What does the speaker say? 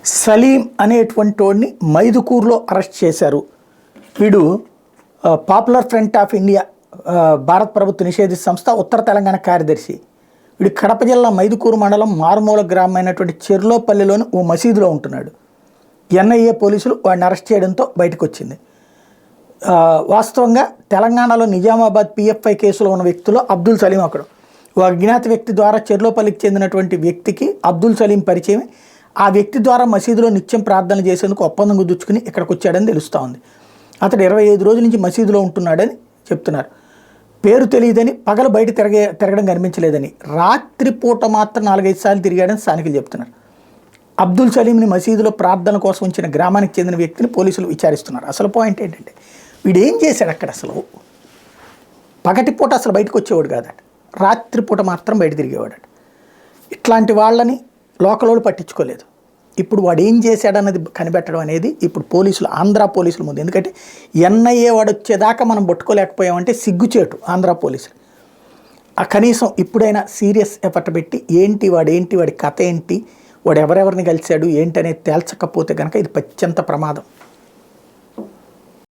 సలీం అనేటువంటి వాడిని మైదుకూరులో అరెస్ట్ చేశారు. వీడు పాపులర్ ఫ్రంట్ ఆఫ్ ఇండియా భారత ప్రభుత్వ నిషేధిత సంస్థ ఉత్తర తెలంగాణ కార్యదర్శి. వీడు కడప జిల్లా మైదుకూరు మండలం మారుమూల గ్రామం అయినటువంటి చెర్లోపల్లిలోని ఓ మసీదులో ఉంటున్నాడు. ఎన్ఐఏ పోలీసులు వాడిని అరెస్ట్ చేయడంతో బయటకు వచ్చింది. వాస్తవంగా తెలంగాణలో నిజామాబాద్ పిఎఫ్ఐ కేసులో ఉన్న వ్యక్తుల్లో అబ్దుల్ సలీం ఒకడు. ఓ అజ్ఞాత వ్యక్తి ద్వారా చెర్లోపల్లికి చెందినటువంటి వ్యక్తికి అబ్దుల్ సలీం పరిచయం. ఆ వ్యక్తి ద్వారా మసీదులో నిత్యం ప్రార్థనలు చేసేందుకు ఒప్పందం కుదుర్చుకుని ఇక్కడికి వచ్చాడని తెలుస్తూ ఉంది. అతడు 25 రోజుల నుంచి మసీదులో ఉంటున్నాడని చెప్తున్నారు. పేరు తెలియదని, పగలు బయట తిరగడం కనిపించలేదని, రాత్రిపూట మాత్రం 4-5 సార్లు తిరిగాడని స్థానికులు చెప్తున్నారు. అబ్దుల్ సలీంని మసీదులో ప్రార్థన కోసం ఉంచిన గ్రామానికి చెందిన వ్యక్తిని పోలీసులు విచారిస్తున్నారు. అసలు పాయింట్ ఏంటంటే వీడు ఏం చేశాడు అక్కడ? అసలు పగటిపూట అసలు బయటకు వచ్చేవాడు కాదట, రాత్రిపూట మాత్రం బయట తిరిగేవాడట. ఇట్లాంటి వాళ్ళని లోకలోడు పట్టించుకోలేదు. ఇప్పుడు వాడు ఏం చేశాడన్నది కనిపెట్టడం అనేది ఇప్పుడు పోలీసులు, ఆంధ్ర పోలీసుల ముందు. ఎందుకంటే ఎన్ఐఏ వాడు వచ్చేదాకా మనం పట్టుకోలేకపోయామంటే సిగ్గుచేటు ఆంధ్ర పోలీసులు. ఆ కనీసం ఇప్పుడైనా సీరియస్ ఎఫర్ట్ పెట్టి వాడి కథ ఏంటి, వాడు ఎవరెవరిని కలిశాడు ఏంటి అనేది తేల్చకపోతే కనుక ఇది అత్యంత ప్రమాదం.